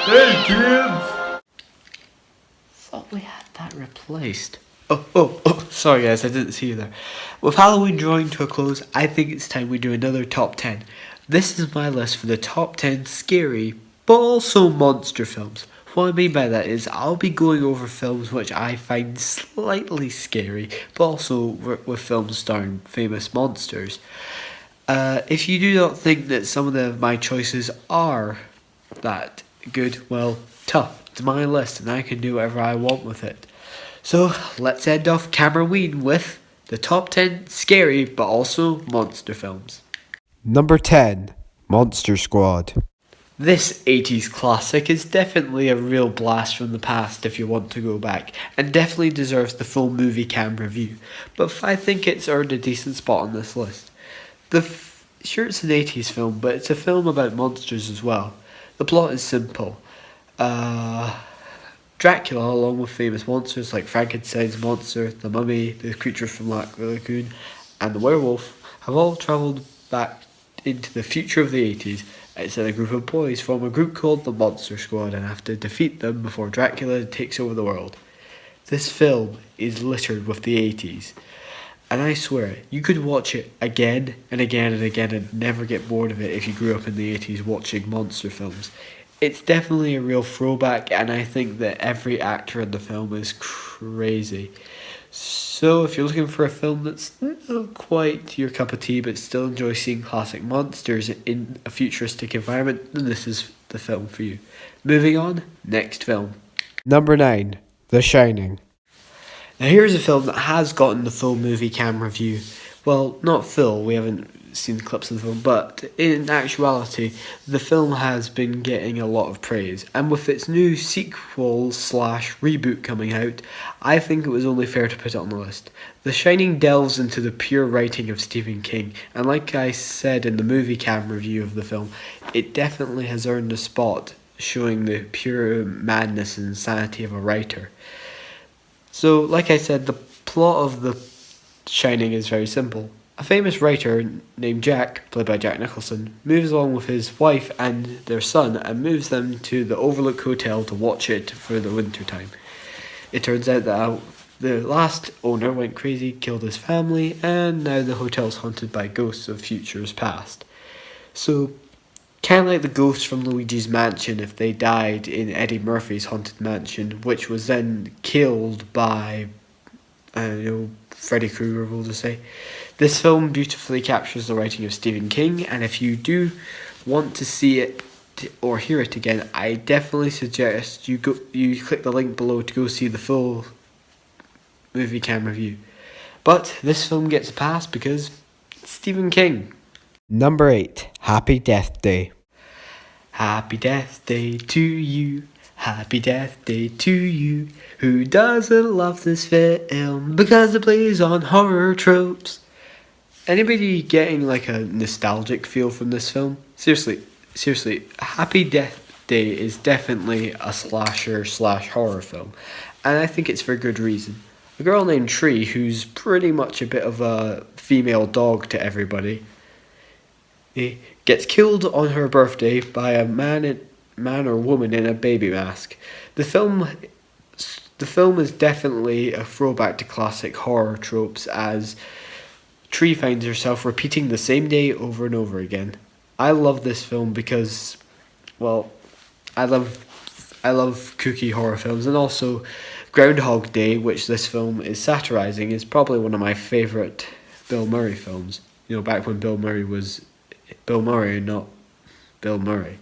Hey kids! Thought we had that replaced. Oh, sorry guys, I didn't see you there. With Halloween drawing to a close, I think it's time we do another top 10. This is my list for the top 10 scary, but also monster films. What I mean by that is I'll be going over films which I find slightly scary, but also with films starring famous monsters. If you do not think that some of my choices are that good, well, tough. It's my list and I can do whatever I want with it. So let's end off Cameroon with the top 10 scary but also monster films. Number 10, Monster Squad. This 80s classic is definitely a real blast from the past if you want to go back, and definitely deserves the full movie cam review, but I think it's earned a decent spot on this list. Sure, it's an 80s film, but it's a film about monsters as well. The plot is simple. Dracula, along with famous monsters like Frankenstein's monster, the mummy, the creature from Black Lagoon, and the werewolf, have all travelled back into the future of the 80s. It's a group of boys form a group called the Monster Squad and have to defeat them before Dracula takes over the world. This film is littered with the 80s. And I swear, you could watch it again and again and again and never get bored of it if you grew up in the 80s watching monster films. It's definitely a real throwback, and I think that every actor in the film is crazy. So if you're looking for a film that's not quite your cup of tea but still enjoy seeing classic monsters in a futuristic environment, then this is the film for you. Moving on, next film. Number 9, The Shining. Now here's a film that has gotten the full movie cam review. Well, not full, we haven't seen clips of the film, but in actuality, the film has been getting a lot of praise. And with its new sequel / reboot coming out, I think it was only fair to put it on the list. The Shining delves into the pure writing of Stephen King, and like I said in the movie cam review of the film, it definitely has earned a spot, showing the pure madness and insanity of a writer. So, like I said, the plot of The Shining is very simple. A famous writer named Jack, played by Jack Nicholson, moves along with his wife and their son and moves them to the Overlook Hotel to watch it for the winter time. It turns out that the last owner went crazy, killed his family, and now the hotel's haunted by ghosts of futures past. So, kind of like the ghosts from Luigi's Mansion if they died in Eddie Murphy's Haunted Mansion, which was then killed by, Freddy Krueger, we'll just say. This film beautifully captures the writing of Stephen King, and if you do want to see it or hear it again, I definitely suggest you click the link below to go see the full movie cam review. But this film gets a pass because it's Stephen King. Number 8, Happy Death Day. Happy Death Day to you. Happy Death Day to you. Who doesn't love this film because it plays on horror tropes? Anybody getting like a nostalgic feel from this film? Seriously, Happy Death Day is definitely a slasher / horror film, and I think it's for good reason. A girl named Tree, who's pretty much a bit of a female dog to everybody, gets killed on her birthday by a man or woman in a baby mask. The film is definitely a throwback to classic horror tropes, as Tree finds herself repeating the same day over and over again. I love this film because, well, I love kooky horror films, and also Groundhog Day, which this film is satirizing, is probably one of my favourite Bill Murray films. Back when Bill Murray was Bill Murray and not Bill Murray.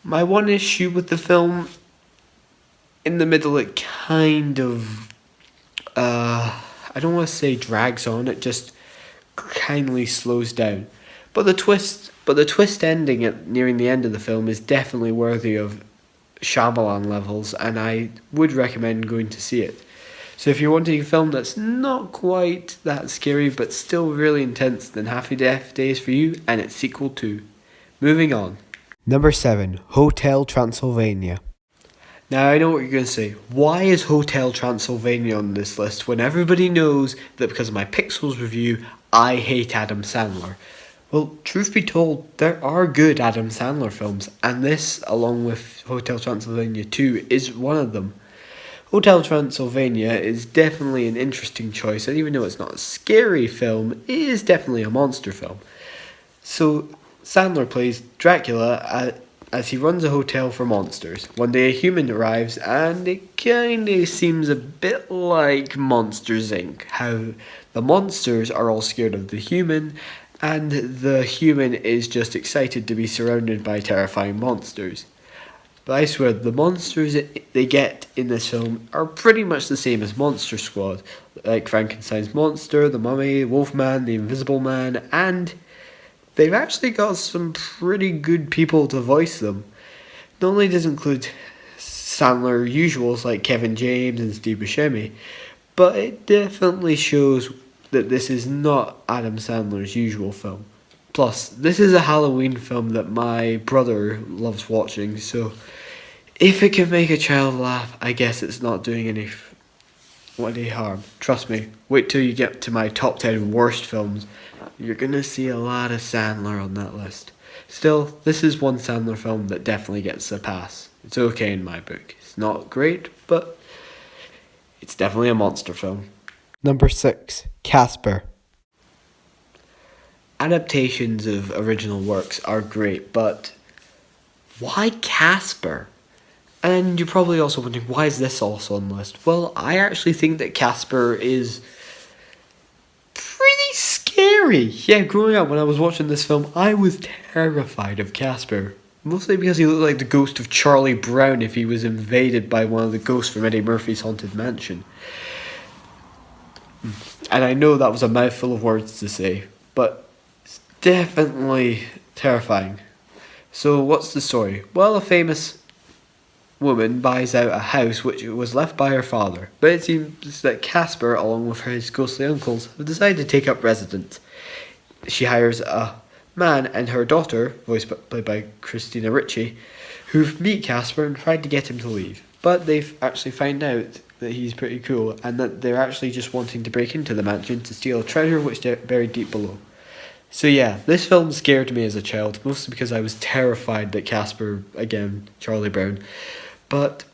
My one issue with the film, in the middle, it kind of, I don't want to say drags on, it just kindly slows down. But the twist ending at nearing the end of the film is definitely worthy of Shyamalan levels, and I would recommend going to see it. So if you're wanting a film that's not quite that scary but still really intense, then Happy Death Day is for you, and its sequel too. Moving on. Number 7, Hotel Transylvania. Now I know what you're going to say. Why is Hotel Transylvania on this list when everybody knows that because of my Pixels review, I hate Adam Sandler? Well, truth be told, there are good Adam Sandler films, and this, along with Hotel Transylvania 2, is one of them. Hotel Transylvania is definitely an interesting choice, and even though it's not a scary film, it is definitely a monster film. So, Sandler plays Dracula as he runs a hotel for monsters. One day a human arrives, and it kinda seems a bit like Monsters Inc. How the monsters are all scared of the human, and the human is just excited to be surrounded by terrifying monsters. But I swear, the monsters they get in this film are pretty much the same as Monster Squad, like Frankenstein's monster, the Mummy, Wolfman, the Invisible Man, and they've actually got some pretty good people to voice them. Not only does it include Sandler usuals like Kevin James and Steve Buscemi, but it definitely shows that this is not Adam Sandler's usual film. Plus, this is a Halloween film that my brother loves watching, so if it can make a child laugh, I guess it's not doing any harm. Trust me, wait till you get to my top 10 worst films. You're gonna see a lot of Sandler on that list. Still, this is one Sandler film that definitely gets a pass. It's okay in my book. It's not great, but it's definitely a monster film. Number 6. Casper. Adaptations of original works are great, but why Casper? And you're probably also wondering, why is this also on the list? Well, I actually think that Casper is pretty scary. Yeah, growing up when I was watching this film, I was terrified of Casper. Mostly because he looked like the ghost of Charlie Brown if he was invaded by one of the ghosts from Eddie Murphy's Haunted Mansion. And I know that was a mouthful of words to say, but it's definitely terrifying. So, what's the story? Well, a famous woman buys out a house which was left by her father, but it seems that Casper, along with his ghostly uncles, have decided to take up residence. She hires a man and her daughter, played by Christina Ricci, who meet Casper and try to get him to leave. But they actually find out that he's pretty cool and that they're actually just wanting to break into the mansion to steal a treasure which they're buried deep below. So yeah, this film scared me as a child, mostly because I was terrified that Casper, again, Charlie Brown. But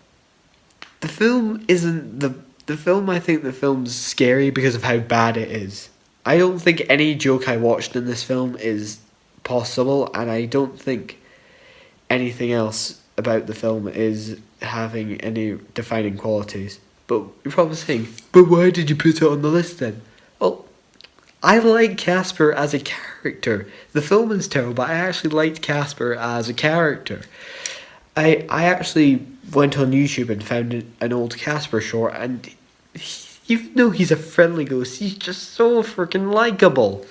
the film isn't the film. I think the film's scary because of how bad it is. I don't think any joke I watched in this film is possible, and I don't think anything else about the film is having any defining qualities. But you're probably saying, but why did you put it on the list then? Well, I like Casper as a character. The film is terrible, but I actually liked Casper as a character. I actually went on YouTube and found an old Casper short, and even though he's a friendly ghost, he's just so freaking likable.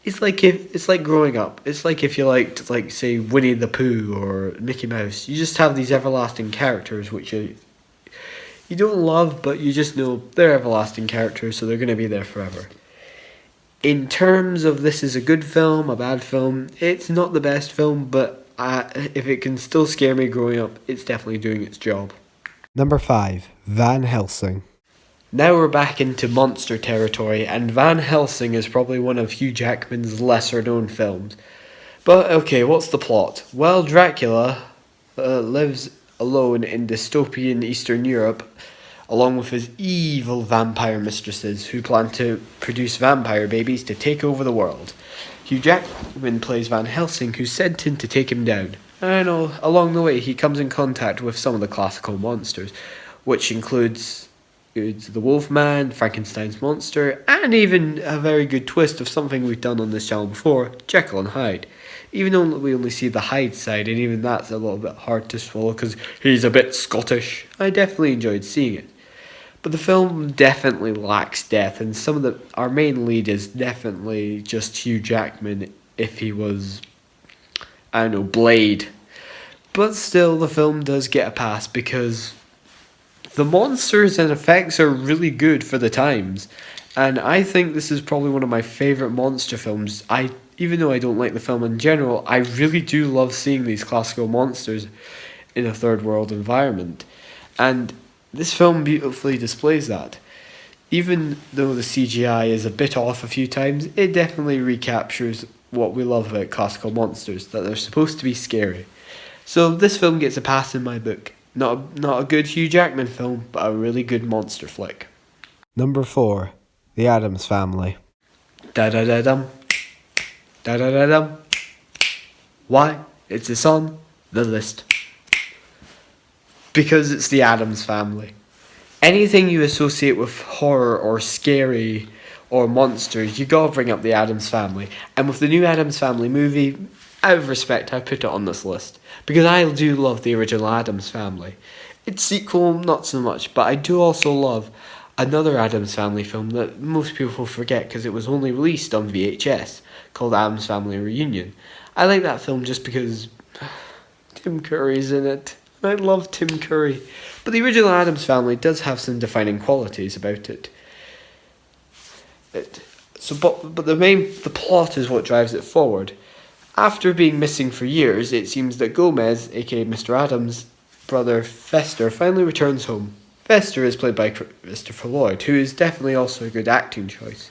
It's like growing up. It's like if you liked, like, say, Winnie the Pooh or Mickey Mouse. You just have these everlasting characters which you don't love, but you just know they're everlasting characters, so they're going to be there forever. In terms of this is a good film, a bad film, it's not the best film, but if it can still scare me growing up, it's definitely doing its job. Number 5. Van Helsing. Now we're back into monster territory, and Van Helsing is probably one of Hugh Jackman's lesser known films. But okay, what's the plot? Well, Dracula lives alone in dystopian Eastern Europe, along with his evil vampire mistresses who plan to produce vampire babies to take over the world. Hugh Jackman plays Van Helsing, who's sent in to take him down. And along the way, he comes in contact with some of the classical monsters, which includes the Wolfman, Frankenstein's monster, and even a very good twist of something we've done on this channel before, Jekyll and Hyde. Even though we only see the Hyde side, and even that's a little bit hard to swallow because he's a bit Scottish, I definitely enjoyed seeing it. But the film definitely lacks depth, and our main lead is definitely just Hugh Jackman if he was, I don't know, Blade. But still, the film does get a pass because the monsters and effects are really good for the times. And I think this is probably one of my favourite monster films. Even though I don't like the film in general, I really do love seeing these classical monsters in a third world environment. And this film beautifully displays that. Even though the CGI is a bit off a few times, it definitely recaptures what we love about classical monsters, that they're supposed to be scary. So this film gets a pass in my book. Not a good Hugh Jackman film, but a really good monster flick. Number 4. The Addams Family. Da da da dum. Da da da dum. Why? It's on the list. Because it's the Addams Family. Anything you associate with horror or scary or monsters, you gotta bring up the Addams Family. And with the new Addams Family movie, out of respect, I put it on this list. Because I do love the original Addams Family. Its sequel, not so much, but I do also love another Addams Family film that most people forget because it was only released on VHS, called Addams Family Reunion. I like that film just because Tim Curry's in it. I love Tim Curry. But the original Addams Family does have some defining qualities about it. But the plot is what drives it forward. After being missing for years, it seems that Gomez, aka Mr. Adams' brother Fester, finally returns home. Fester is played by Christopher Lloyd, who is definitely also a good acting choice.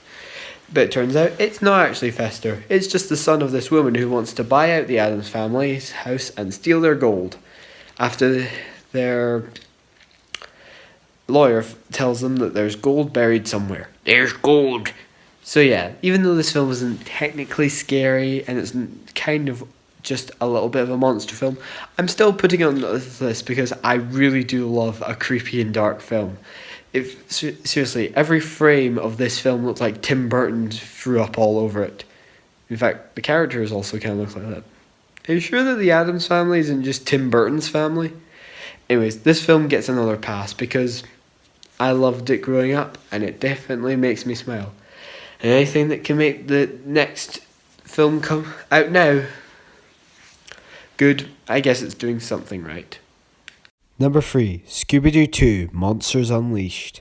But it turns out it's not actually Fester. It's just the son of this woman who wants to buy out the Addams family's house and steal their gold. After their lawyer tells them that there's gold buried somewhere. There's gold! So yeah, even though this film isn't technically scary and it's kind of just a little bit of a monster film, I'm still putting it on this list because I really do love a creepy and dark film. Seriously, every frame of this film looks like Tim Burton threw up all over it. In fact, the characters also kind of look like that. Are you sure that the Addams Family isn't just Tim Burton's family? Anyways, this film gets another pass because I loved it growing up and it definitely makes me smile. And anything that can make the next film come out now good, I guess it's doing something right. Number 3. ScoobyDoo 2 Monsters Unleashed.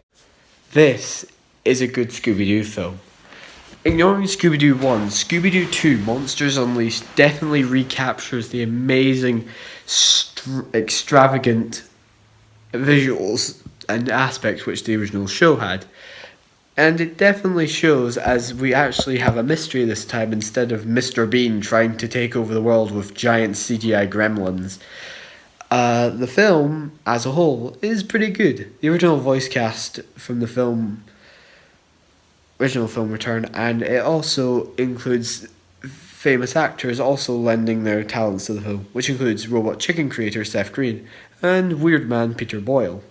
This is a good Scooby-Doo film. Ignoring Scooby-Doo 1, Scooby-Doo 2 Monsters Unleashed definitely recaptures the amazing, extravagant visuals and aspects which the original show had. And it definitely shows as we actually have a mystery this time instead of Mr. Bean trying to take over the world with giant CGI gremlins. The film, as a whole, is pretty good. The original voice cast from the original film return, and it also includes famous actors also lending their talents to the film, which includes Robot Chicken creator Seth Green and Weird Man Peter Boyle.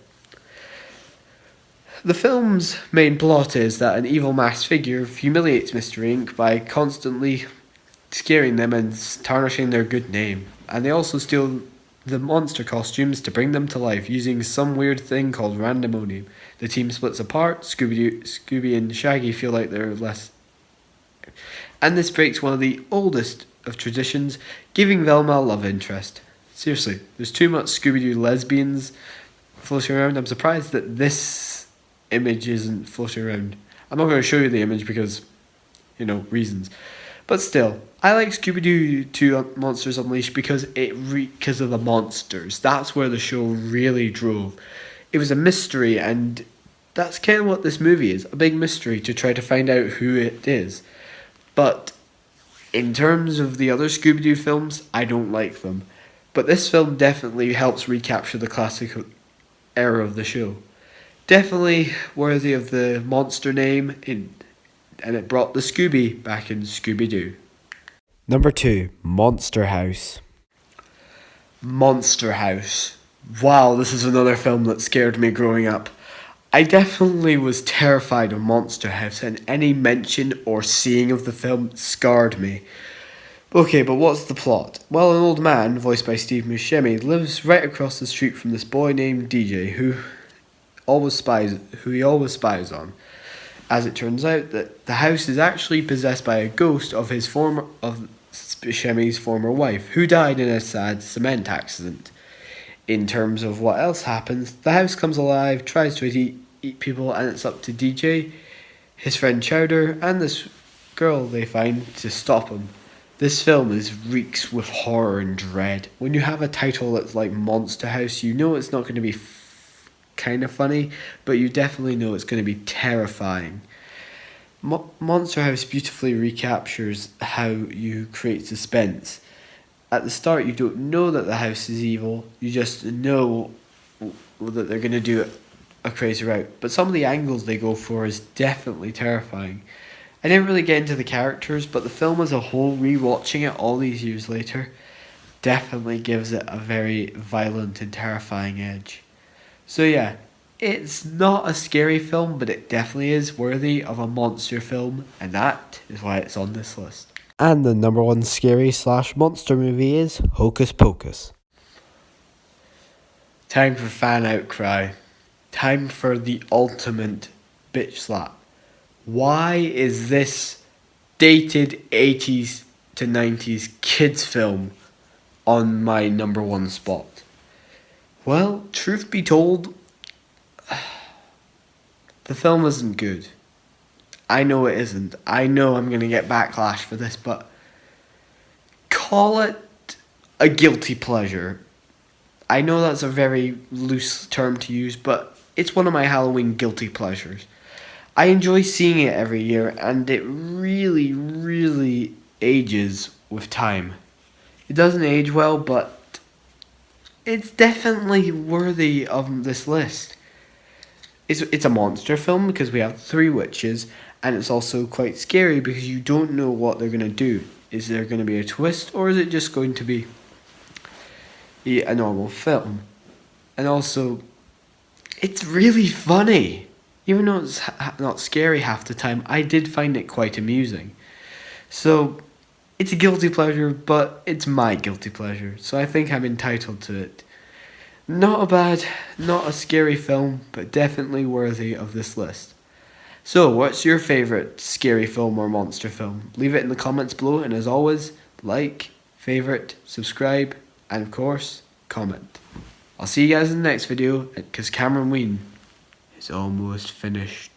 The film's main plot is that an evil masked figure humiliates Mystery Inc. by constantly scaring them and tarnishing their good name. And they also steal the monster costumes to bring them to life using some weird thing called randomonium. The team splits apart, Scooby and Shaggy feel like they're less. And this breaks one of the oldest of traditions, giving Velma a love interest. Seriously, there's too much Scooby-Doo lesbians floating around. I'm surprised that this image isn't floating around. I'm not going to show you the image because, reasons. But still, I like Scooby-Doo 2 Monsters Unleashed because because of the monsters. That's where the show really drove. It was a mystery, and that's kind of what this movie is. A big mystery to try to find out who it is. But in terms of the other Scooby-Doo films, I don't like them. But this film definitely helps recapture the classic era of the show. Definitely worthy of the monster name, and it brought the Scooby back in Scooby-Doo. Number 2. Monster House. Monster House. Wow, this is another film that scared me growing up. I definitely was terrified of Monster House, and any mention or seeing of the film scarred me. Okay, but what's the plot? Well, an old man, voiced by Steve Buscemi, lives right across the street from this boy named DJ, who he always spies on. As it turns out, that the house is actually possessed by a ghost of Buscemi's former wife, who died in a sad cement accident. In terms of what else happens, the house comes alive, tries to eat people, and it's up to DJ, his friend Chowder, and this girl they find to stop him. This film reeks with horror and dread. When you have a title that's like Monster House, you know it's not going to be kind of funny, but you definitely know it's going to be terrifying. Monster House beautifully recaptures how you create suspense. At the start, you don't know that the house is evil, you just know that they're going to do a crazy route. But some of the angles they go for is definitely terrifying. I didn't really get into the characters, but the film as a whole, rewatching it all these years later, definitely gives it a very violent and terrifying edge. So yeah, it's not a scary film, but it definitely is worthy of a monster film, and that is why it's on this list. And the number one scary/monster movie is Hocus Pocus. Time for fan outcry. Time for the ultimate bitch slap. Why is this dated 80s to 90s kids film on my number one spot? Well, truth be told, the film isn't good. I know it isn't. I know I'm going to get backlash for this, but call it a guilty pleasure. I know that's a very loose term to use, but it's one of my Halloween guilty pleasures. I enjoy seeing it every year, and it really, really ages with time. It doesn't age well, but it's definitely worthy of this list. It's a monster film because we have 3 witches, and it's also quite scary because you don't know what they're going to do. Is there going to be a twist, or is it just going to be a normal film? And also, it's really funny. Even though it's not scary half the time, I did find it quite amusing. So, it's a guilty pleasure, but it's my guilty pleasure. So I think I'm entitled to it. Not a scary film, but definitely worthy of this list. So, what's your favourite scary film or monster film? Leave it in the comments below, and as always, like, favourite, subscribe, and of course, comment. I'll see you guys in the next video, because Cameron Ween is almost finished.